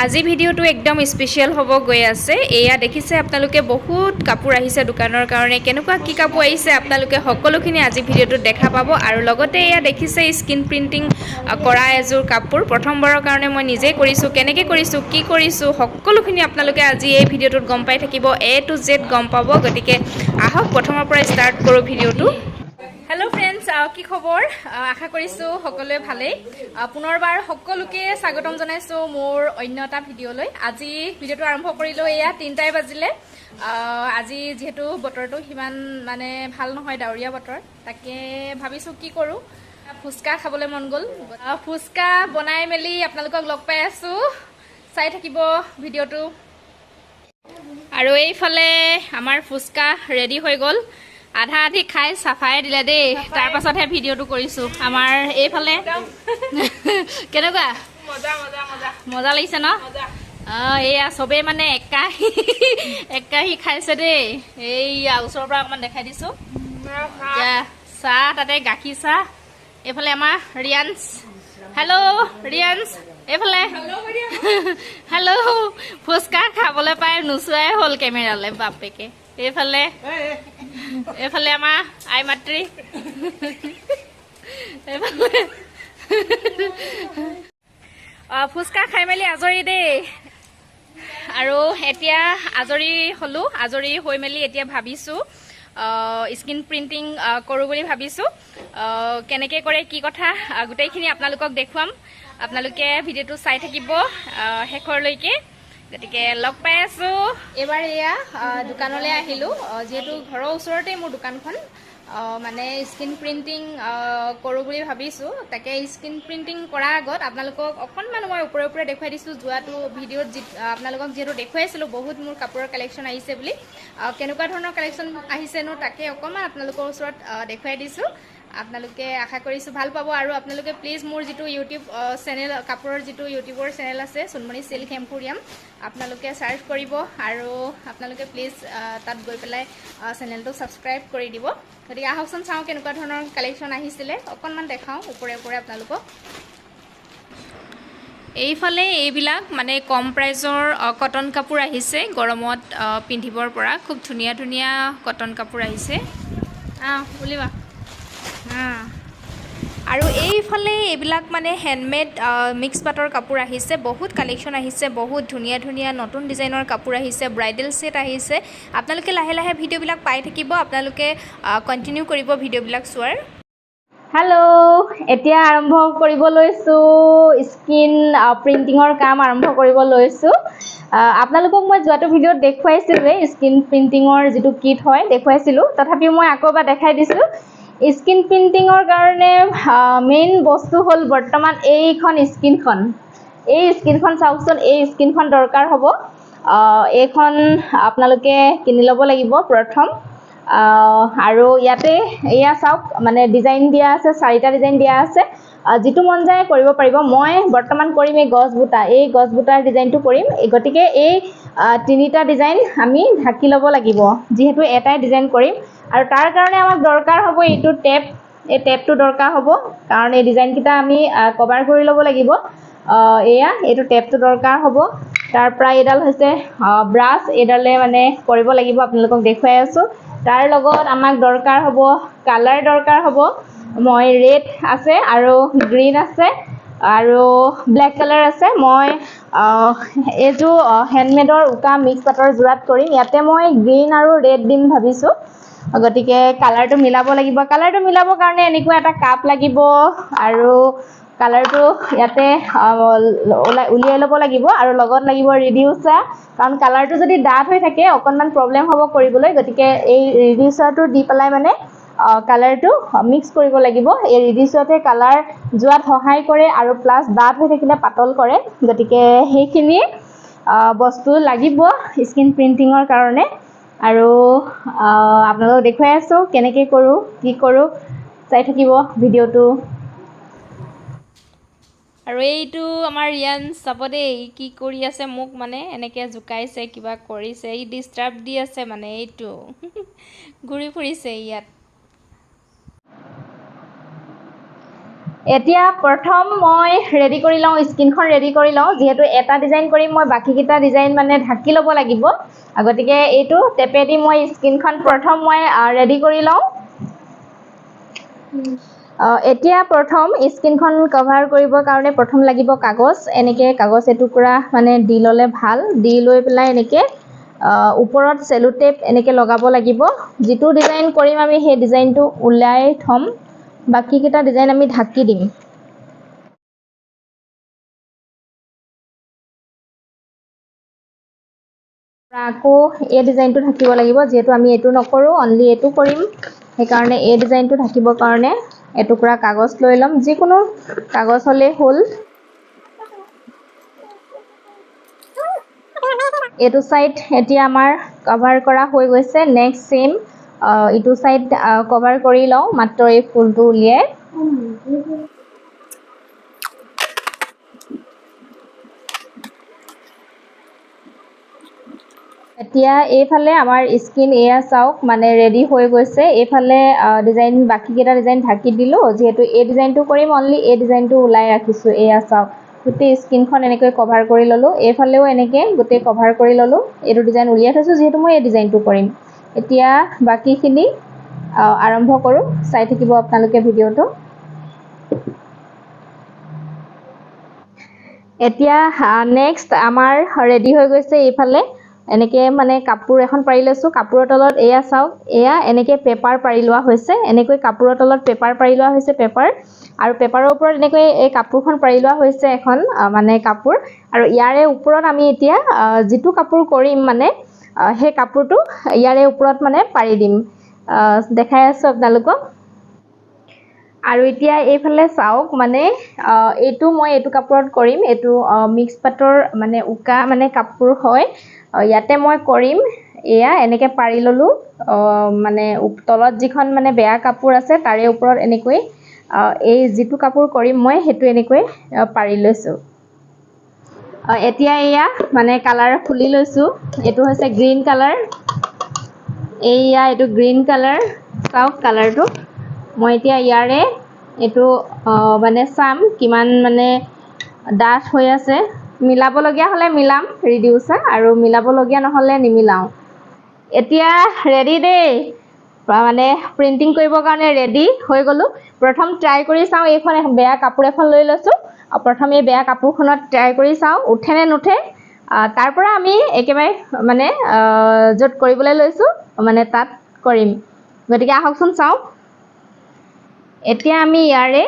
আজি ভিডিওটো একদম স্পেশাল হ'ব গৈ আছে। এয়া দেখিছে আপোনালোকে বহুত কাপোৰ আহিছে দোকানৰ কাৰণে। কেনেকুৱা কি কাপোৰ আহিছে আপোনালোকে সকলোখিনি আজি ভিডিওটোত দেখা পাব। আৰু লগতে এয়া দেখিছে স্ক্ৰিন প্ৰিন্টিং কৰা এযোৰ কাপোৰ প্ৰথমবাৰৰ কাৰণে মই নিজে কৰিছোঁ। কেনেকৈ কৰিছোঁ, কি কৰিছোঁ, সকলোখিনি আপোনালোকে আজি এই ভিডিওটোত গম পাই থাকিব। A to Z গম পাব। গতিকে আহক প্ৰথমৰ পৰা ষ্টাৰ্ট কৰোঁ ভিডিওটো। হেল্ল' ফ্ৰেণ্ডছ, কি খবৰ? আশা কৰিছোঁ সকলোৱে ভালেই। পুনৰবাৰ সকলোকে স্বাগতম জনাইছোঁ মোৰ অন্য এটা ভিডিঅ'লৈ। আজি ভিডিঅ'টো আৰম্ভ কৰিলোঁ, এয়া 3টাই বাজিলে। আজি যিহেতু বতৰটো সিমান মানে ভাল নহয়, ডাৱৰীয়া বতৰ, তাকে ভাবিছোঁ কি কৰোঁ। ফুচকা খাবলৈ মন গ'ল। ফুচকা বনাই মেলি আপোনালোকক লগ পাই আছোঁ। চাই থাকিব ভিডিঅ'টো। আৰু এইফালে আমাৰ ফুচকা ৰেডি হৈ গ'ল। আধা আধি খাই চাফাই দিলে দেই। তাৰ পাছতহে ভিডিঅ'টো কৰিছোঁ। আমাৰ এইফালে কেনেকুৱা মজা লাগিছে ন? এয়া চবেই মানে একাহি খাইছে দেই। এইয়া ওচৰৰ পৰা অকণমান দেখাই দিছোঁ। চাহ, তাতে গাখীৰ চাহ। এইফালে আমাৰ ৰিয়ান্স। হেল্ল' ৰিয়ান্স। এইফালে হেল্ল'। ফুচকা খাবলৈ পাই নোচোৱাই হ'ল কেমেৰালৈ বাপেকে। এইফালে আমাৰ আই মাতৃ। ফুচকা খাই মেলি আজৰি দেই। আৰু এতিয়া আজৰি হ'লোঁ। আজৰি হৈ মেলি এতিয়া ভাবিছোঁ স্ক্ৰিন প্ৰিণ্টিং কৰোঁ বুলি ভাবিছোঁ। কেনেকৈ কৰে, কি কথা, গোটেইখিনি আপোনালোকক দেখুৱাম। আপোনালোকে ভিডিঅ'টো চাই থাকিব শেষৰলৈকে। গতিকে লগ পাই আছোঁ। এইবাৰ এয়া দোকানলৈ আহিলোঁ। যিহেতু ঘৰৰ ওচৰতেই মোৰ দোকানখন। মানে স্ক্ৰিন প্ৰিণ্টিং কৰোঁ বুলি ভাবিছোঁ। তাকে স্ক্ৰিন প্ৰিণ্টিং কৰাৰ আগত আপোনালোকক অকণমান মই ওপৰে দেখুৱাই দিছোঁ। যোৱাটো ভিডিঅ'ত আপোনালোকক যিহেতু দেখুৱাইছিলোঁ বহুত মোৰ কাপোৰৰ কালেকশ্যন আহিছে বুলি। কেনেকুৱা ধৰণৰ কালেকশ্যন আহিছেনো তাকে অকণমান আপোনালোকৰ ওচৰত দেখুৱাই দিছোঁ। আপোনালোকে আশা কৰিছোঁ ভাল পাব। আৰু আপোনালোকে প্লিজ মোৰ যিটো ইউটিউব চেনেল, কাপোৰৰ যিটো ইউটিউবৰ চেনেল আছে সোণমণি চিল্ক এম্পোৰিয়াম, আপোনালোকে চাৰ্চ কৰিব। আৰু আপোনালোকে প্লিজ তাত গৈ পেলাই চেনেলটো ছাবস্ক্ৰাইব কৰি দিব। গতিকে আহকচোন চাওঁ কেনেকুৱা ধৰণৰ কালেকশ্যন আহিছিলে, অকণমান দেখাওঁ ওপৰে আপোনালোকক। এইফালে এইবিলাক মানে কম প্ৰাইজৰ কটন কাপোৰ আহিছে, গৰমত পিন্ধিবৰ পৰা। খুব ধুনীয়া ধুনীয়া কটন কাপোৰ আহিছে। বুলিবা। আৰু এইফালে এইবিলাক মানে হেণ্ডমেড মিক্স পাটৰ কাপোৰ আহিছে। বহুত কালেকশ্যন আহিছে, বহুত ধুনীয়া ধুনীয়া নতুন ডিজাইনৰ কাপোৰ আহিছে, ব্ৰাইডেল ছেট আহিছে। আপোনালোকে লাহে লাহে ভিডিঅ'বিলাক পাই থাকিব। আপোনালোকে কণ্টিনিউ কৰিব ভিডিঅ'বিলাক চোৱাৰ। হেল্ল', এতিয়া আৰম্ভ কৰিব লৈছোঁ স্ক্ৰিন প্ৰিণ্টিঙৰ কাম আৰম্ভ কৰিব লৈছোঁ। আপোনালোকক মই যোৱাটো ভিডিঅ'ত দেখুৱাইছিলোঁ, স্ক্ৰিন প্ৰিণ্টিঙৰ যিটো কিট হয় দেখুৱাইছিলোঁ। তথাপিও মই আকৌ এবাৰ দেখাই দিছোঁ। স্ক্ৰিন প্ৰিণ্টিঙৰ কাৰণে মেইন বস্তু হ'ল বৰ্তমান এইখন স্ক্ৰিনখন। এই স্ক্ৰিনখন চাওকচোন, এই স্ক্ৰিনখন দৰকাৰ হ'ব। এইখন আপোনালোকে কিনি ল'ব লাগিব প্ৰথম। আৰু ইয়াতে এয়া চাওক, মানে ডিজাইন দিয়া আছে, 4টা ডিজাইন দিয়া আছে। যিটো মন যায় কৰিব পাৰিব। মই বৰ্তমান কৰিম এই গছ বুটাৰ ডিজাইনটো কৰিম। গতিকে এই 3টা ডিজাইন আমি ঢাকি ল'ব লাগিব, যিহেতু এটাই ডিজাইন কৰিম। আৰু তাৰ কাৰণে আমাক দৰকাৰ হ'ব এইটো টেপ। এই টেপটো দৰকাৰ হ'ব, কাৰণ এই ডিজাইনকেইটা আমি কভাৰ কৰি ল'ব লাগিব। এইটো টেপটো দৰকাৰ হ'ব। তাৰ পৰা এইডাল হৈছে ব্ৰাছ, এইডালে মানে কৰিব লাগিব, আপোনালোকক দেখুৱাই আছোঁ। তাৰ লগত আমাক দৰকাৰ হ'ব কালাৰ দৰকাৰ হ'ব। মই ৰেড আছে আৰু গ্ৰীণ আছে আৰু ব্লেক কালাৰ আছে। মই এইযোৰ হেণ্ডমেডৰ উকা মিক্স পাটৰ যোৰাত কৰিম। ইয়াতে মই গ্ৰীণ আৰু ৰেড দিম ভাবিছোঁ। গতিকে কালাৰটো মিলাব লাগিব। কালাৰটো মিলাবৰ কাৰণে এনেকুৱা এটা কাপ লাগিব। আৰু কালাৰটো ইয়াতে উলিয়াই ল'ব লাগিব। আৰু লগত লাগিব ৰিডিউচাৰ, কাৰণ কালাৰটো যদি ডাঠ হৈ থাকে অকণমান প্ৰব্লেম হ'ব কৰিবলৈ। গতিকে এই ৰিডিউচাৰটো দি পেলাই মানে কালাৰটো মিক্স কৰিব লাগিব। এই ৰিডিউচাৰটোৱে কালাৰ যোৱাত সহায় কৰে আৰু প্লাছ ডাঠ হৈ থাকিলে পাতল কৰে। গতিকে সেইখিনি বস্তু লাগিব স্ক্ৰিন প্ৰিণ্টিঙৰ কাৰণে। আৰু আপোনালোকক দেখুৱাই আছোঁ কেনেকৈ কৰোঁ, কি কৰোঁ, চাই থাকিব ভিডিঅ'টো। আৰু এইটো আমাৰ ৰিয়ান্স, চাব দেই কি কৰি আছে। মোক মানে এনেকৈ জোকাইছে, কিবা কৰিছে, ই ডিষ্টাৰ্ব দি আছে মানে। এইটো ঘূৰি ফুৰিছে ইয়াত। এতিয়া প্ৰথম মই ৰেডি কৰি লওঁ, স্কিনখন ৰেডি কৰি লওঁ। যিহেতু এটা ডিজাইন কৰিম মই, বাকীকেইটা ডিজাইন মানে ঢাকি ল'ব লাগিব। গতিকে এইটো টেপেদি মই স্কিনখন প্ৰথম মই ৰেডি কৰি লওঁ। এতিয়া প্ৰথম স্কিনখন কভাৰ কৰিবৰ কাৰণে প্ৰথম লাগিব কাগজ। এনেকৈ কাগজ এটুকুৰা মানে দি ল'লে ভাল। দি লৈ পেলাই এনেকৈ ওপৰত চেলো টেপ এনেকৈ লগাব লাগিব। যিটো ডিজাইন কৰিম আমি সেই ডিজাইনটো ওলাই থ'ম, বাকীকেইটা ডিজাইন আমি ঢাকি দিম। আকৌ এই ডিজাইনটো ঢাকিব লাগিব। যিহেতু আমি এইটো নকৰোঁ, অনলি এইটো কৰিম, সেইকাৰণে এই ডিজাইনটো ঢাকিবৰ কাৰণে এটুকুৰা কাগজ লৈ ল'ম। যিকোনো কাগজ হ'লেই হ'ল। এইটো ছাইড এতিয়া আমাৰ কভাৰ কৰা হৈ গৈছে। নেক্সট চেম ইটো ছাইড কভাৰ কৰি লওঁ, মাত্ৰ এই ফুলটো উলিয়াই। এতিয়া এইফালে আমাৰ স্কিন এয়া চাওক মানে ৰেডি হৈ গৈছে। এইফালে ডিজাইন বাকীকেইটা ডিজাইন ঢাকি দিলোঁ। যিহেতু এই ডিজাইনটো কৰিম, অনলি এই ডিজাইনটো ওলাই ৰাখিছোঁ। এয়া চাওক গোটেই স্কিনখন এনেকৈ কভাৰ কৰি ল'লোঁ। এইফালেও এনেকৈ গোটেই কভাৰ কৰি ল'লোঁ। এইটো ডিজাইন উলিয়াই থৈছোঁ, যিহেতু মই এই ডিজাইনটো কৰিম। এতিয়া বাকীখিনি আৰম্ভ কৰোঁ। চাই থাকিব আপোনালোকে ভিডিঅ'টো। এতিয়া নেক্সট আমাৰ ৰেডি হৈ গৈছে। এইফালে এনেকৈ মানে কাপোৰ এখন পাৰি লৈছোঁ। কাপোৰৰ তলত এয়া চাওক, এয়া এনেকৈ পেপাৰ পাৰি লোৱা হৈছে। এনেকৈ কাপোৰৰ তলত পেপাৰ পাৰি লোৱা হৈছে, পেপাৰ। আৰু পেপাৰৰ ওপৰত এনেকৈ এই কাপোৰখন পাৰি লোৱা হৈছে, এখন মানে কাপোৰ। আৰু ইয়াৰে ওপৰত আমি এতিয়া যিটো কাপোৰ কৰিম মানে সেই কাপোৰটো ইয়াৰে ওপৰত মানে পাৰি দিম। দেখাই আছোঁ আপোনালোকক। আৰু এতিয়া এইফালে চাওক মানে এইটো মই এইটো কাপোৰত কৰিম। এইটো মিক্স পাটৰ মানে উকা মানে কাপোৰ হয়। ইয়াতে মই কৰিম। এয়া এনেকৈ পাৰি ল'লোঁ। মানে তলত যিখন মানে বেয়া কাপোৰ আছে তাৰে ওপৰত এনেকৈ এই যিটো কাপোৰ কৰিম মই সেইটো এনেকৈ পাৰি লৈছোঁ। এতিয়া এয়া মানে কালাৰ খুলি লৈছোঁ। এইটো হৈছে গ্ৰীণ কালাৰ। এইয়া এইটো গ্ৰীণ কালাৰ, চাওক কালাৰটো। মই এতিয়া ইয়াৰে এইটো মানে চাম কিমান মানে ডাঠ হৈ আছে। মিলাবলগীয়া হ'লে মিলাম ৰিডিউচাৰ, আৰু মিলাবলগীয়া নহ'লে নিমিলাওঁ। এতিয়া ৰেডি দেই, মানে প্ৰিণ্টিং কৰিবৰ কাৰণে ৰেডি হৈ গ'লোঁ। প্ৰথম ট্ৰাই কৰি চাওঁ। এইখন বেয়া কাপোৰ এখন লৈ লৈছোঁ। প্ৰথম এই বেয়া কাপোৰখনত ট্ৰাই কৰি চাওঁ উঠে নে নুঠে। তাৰ পৰা আমি একেবাৰে মানে য'ত কৰিবলৈ লৈছোঁ মানে তাত কৰিম। গতিকে আহকচোন চাওঁ। এতিয়া আমি ইয়াৰে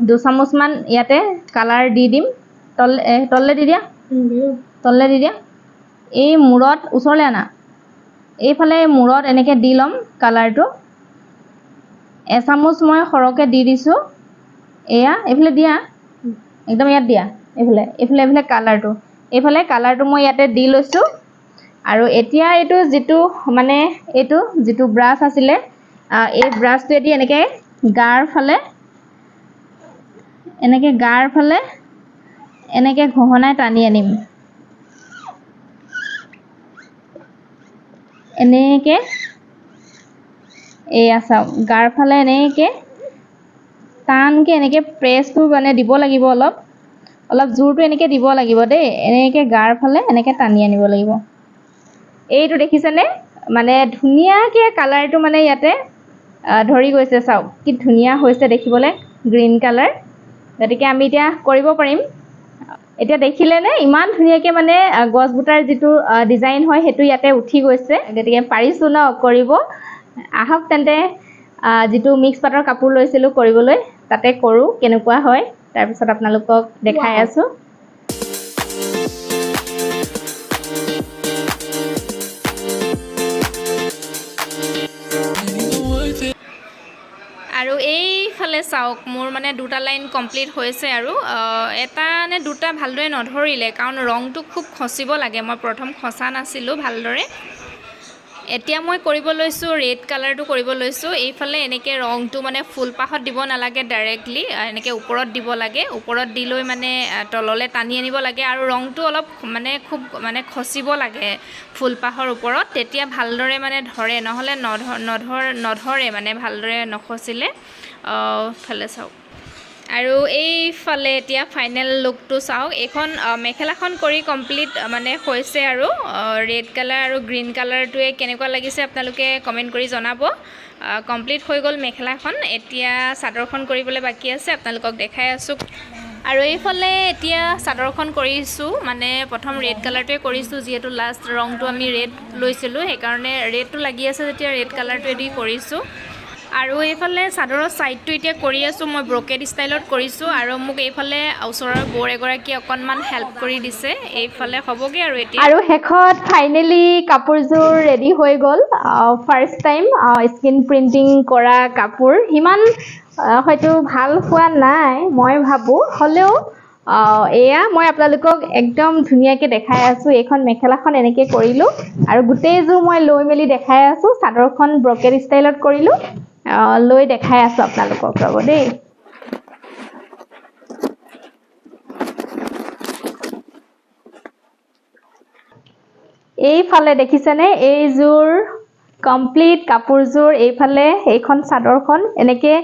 2 চামুচমান ইয়াতে কালাৰ দি দিম। তললৈ দি দিয়া, তললৈ দি দিয়া। এই মূৰত ওচৰলৈ আনা। এইফালে মূৰত এনেকৈ দি ল'ম কালাৰটো। এচামুচ মই সৰহকৈ দি দিছোঁ। এয়া এইফালে দিয়া, একদম ইয়াত দিয়া। এইফালে কালাৰটো, এইফালে কালাৰটো মই ইয়াতে দি লৈছোঁ। আৰু এতিয়া এইটো যিটো ব্ৰাছ আছিলে, এই ব্ৰাছটোৱেদি এনেকৈ গাৰ ফালে এনেকৈ ঘঁহনাই টানি আনিম। এনেকৈ এয়া চাওক, গাৰ ফালে এনেকৈ টানকৈ এনেকৈ প্ৰেছটো মানে দিব লাগিব। অলপ জোৰটো এনেকৈ দিব লাগিব দেই। এনেকৈ গাৰ ফালে এনেকৈ টানি আনিব লাগিব। এইটো দেখিছেনে, মানে ধুনীয়াকৈ কালাৰটো মানে ইয়াতে ধৰি গৈছে। চাওক কি ধুনীয়া হৈছে দেখিবলৈ, গ্ৰীণ কালাৰ। গতিকে আমি এতিয়া কৰিব পাৰিম। এতিয়া দেখিলেনে ইমান ধুনীয়াকৈ মানে গছ বুটাৰ যিটো ডিজাইন হয় সেইটো ইয়াতে উঠি গৈছে। গতিকে পাৰিছোঁ ন কৰিব। আহক তেন্তে যিটো মিক্স পাটৰ কাপোৰ লৈছিলোঁ কৰিবলৈ, তাতে কৰোঁ কেনেকুৱা হয়, তাৰপিছত আপোনালোকক দেখাই আছোঁ। আৰু এইফালে চাওক, মোৰ মানে 2টা লাইন কমপ্লিট হৈছে। আৰু এটা নে 2টা ভালদৰে নধৰিলে, কাৰণ ৰংটো খুব খচিব লাগে। মই প্ৰথম খচা নাছিলোঁ ভালদৰে। এতিয়া মই কৰিব লৈছোঁ ৰেড কালাৰটো কৰিব লৈছোঁ। এইফালে এনেকৈ ৰংটো মানে ফুলপাহত দিব নালাগে, ডাইৰেক্টলি এনেকৈ ওপৰত দিব লাগে। ওপৰত দি লৈ মানে তললৈ টানি আনিব লাগে। আৰু ৰংটো অলপ মানে খুব মানে খচিব লাগে ফুলপাহৰ ওপৰত, তেতিয়া ভালদৰে মানে ধৰে। নহ'লে নধৰে মানে ভালদৰে নখচিলে। ফালে চাওক, আৰু এইফালে এতিয়া ফাইনেল লুকটো চাওক এইখন মেখেলাখন কৰি কমপ্লিট মানে হৈছে আৰু ৰেড কালাৰ আৰু গ্ৰীণ কালাৰটোৱে কেনেকুৱা লাগিছে আপোনালোকে কমেণ্ট কৰি জনাব কমপ্লিট হৈ গ'ল মেখেলাখন এতিয়া চাদৰখন কৰিবলৈ বাকী আছে আপোনালোকক দেখাই আছোঁ আৰু এইফালে এতিয়া চাদৰখন কৰিছোঁ মানে প্ৰথম ৰেড কালাৰটোৱে কৰিছোঁ যিহেতু লাষ্ট ৰংটো আমি ৰেড লৈছিলোঁ সেইকাৰণে ৰেডটো লাগি আছে যেতিয়া ৰেড কালাৰটোৱেদি কৰিছোঁ আৰু এইফালে চাদৰৰ সাইডটো এতিয়া কৰি আছোঁ মই ব্ৰকেট ষ্টাইলত কৰিছোঁ আৰু মোক এইফালে ওচৰৰ বৌৰ এগৰাকী অকণমান হেল্প কৰি দিছে এইফালে হ'বগে আৰু এতিয়া আৰু শেষত ফাইনেলি কাপোৰযোৰ ৰেডি হৈ গ'ল ফাৰ্ষ্ট টাইম স্ক্ৰীন প্ৰিণ্টিং কৰা কাপোৰ ইমান হয়তো ভাল হোৱা নাই মই ভাবোঁ হ'লেও এয়া মই আপোনালোকক একদম ধুনীয়াকৈ দেখাই আছোঁ এইখন মেখেলাখন এনেকৈ কৰিলোঁ আৰু গোটেইযোৰ মই লৈ মেলি দেখাই আছোঁ চাদৰখন ব্ৰকেট ষ্টাইলত কৰিলোঁ লৈ দেখাই আছোঁ আপোনালোকক ৰ'ব দেই এইফালে দেখিছেনে এইযোৰ কমপ্লিট কাপোৰযোৰ এইফালে এইখন চাদৰখন এনেকৈ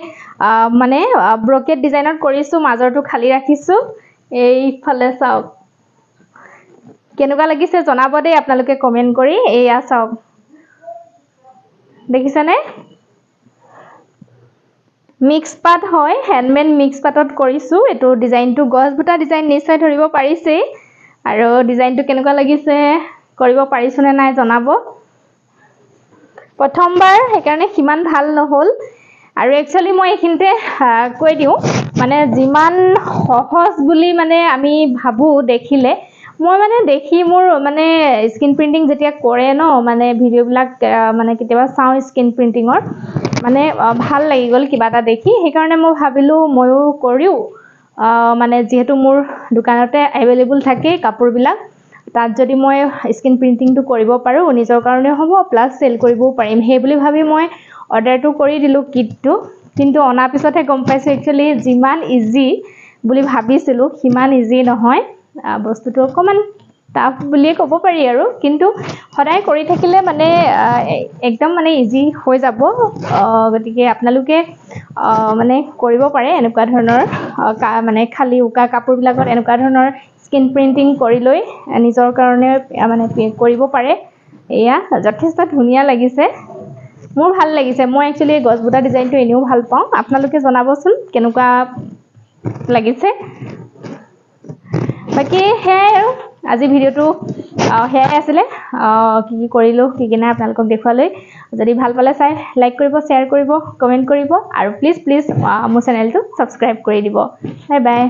মানে ব্ৰকেট ডিজাইনত কৰিছোঁ মাজৰটো খালী ৰাখিছোঁ এইফালে চাওক কেনেকুৱা লাগিছে জনাব দেই আপোনালোকে কমেণ্ট কৰি এয়া চাওক দেখিছেনে মিক্স পাট হয় হেণ্ডমেড মিক্স পাটত কৰিছোঁ এইটো ডিজাইনটো গছ বুটা ডিজাইন নিশ্চয় ধৰিব পাৰিছেই আৰু ডিজাইনটো কেনেকুৱা লাগিছে কৰিব পাৰিছোনে নাই জনাব প্ৰথমবাৰ সেইকাৰণে সিমান ভাল নহ'ল আৰু একচুৱেলি মই এইখিনিতে কৈ দিওঁ মানে যিমান সহজ বুলি মানে আমি ভাবোঁ দেখিলে মই মানে দেখি মোৰ মানে স্ক্ৰীন প্ৰিণ্টিং যেতিয়া কৰে ন মানে ভিডিঅ'বিলাক মানে কেতিয়াবা চাওঁ স্ক্ৰীন প্ৰিণ্টিঙৰ মানে ভাল লাগি গ'ল কিবা এটা দেখি সেইকাৰণে মই ভাবিলোঁ ময়ো কৰিও মানে যিহেতু মোৰ দোকানতে এভেইলেবল থাকে কাপোৰবিলাক তাত যদি মই স্ক্ৰীন প্ৰিণ্টিংটো কৰিব পাৰোঁ নিজৰ কাৰণে হ'ব প্লাছ চেল কৰিবও পাৰিম সেই বুলি ভাবি মই অৰ্ডাৰটো কৰি দিলোঁ কিটটো কিন্তু অনাৰ পিছতহে গম পাইছোঁ একচুৱেলি যিমান ইজি বুলি ভাবিছিলোঁ সিমান ইজি নহয় বস্তুটো অকণমান টাফ বুলিয়ে ক'ব পাৰি আৰু কিন্তু সদায় কৰি থাকিলে মানে একদম মানে ইজি হৈ যাব গতিকে আপোনালোকে মানে কৰিব পাৰে এনেকুৱা ধৰণৰ মানে খালী উকা কাপোৰবিলাকত এনেকুৱা ধৰণৰ স্ক্ৰীন প্ৰিণ্টিং কৰি লৈ নিজৰ কাৰণে মানে কৰিব পাৰে এয়া যথেষ্ট ধুনীয়া লাগিছে মোৰ ভাল লাগিছে মই একচুৱেলি গছ বুটা ডিজাইনটো এনেও ভাল পাওঁ আপোনালোকে জনাবচোন কেনেকুৱা লাগিছে বাকী সেয়াই আৰু আজি ভিডিঅ'টো সেয়াই আছিলে কি কৰিলোঁ কি নাই আপোনালোকক দেখুৱালৈ যদি ভাল পালে চাই লাইক কৰিব শ্বেয়াৰ কৰিব কমেণ্ট কৰিব আৰু প্লিজ মোৰ চেনেলটো ছাবস্ক্ৰাইব কৰি দিব বাই বাই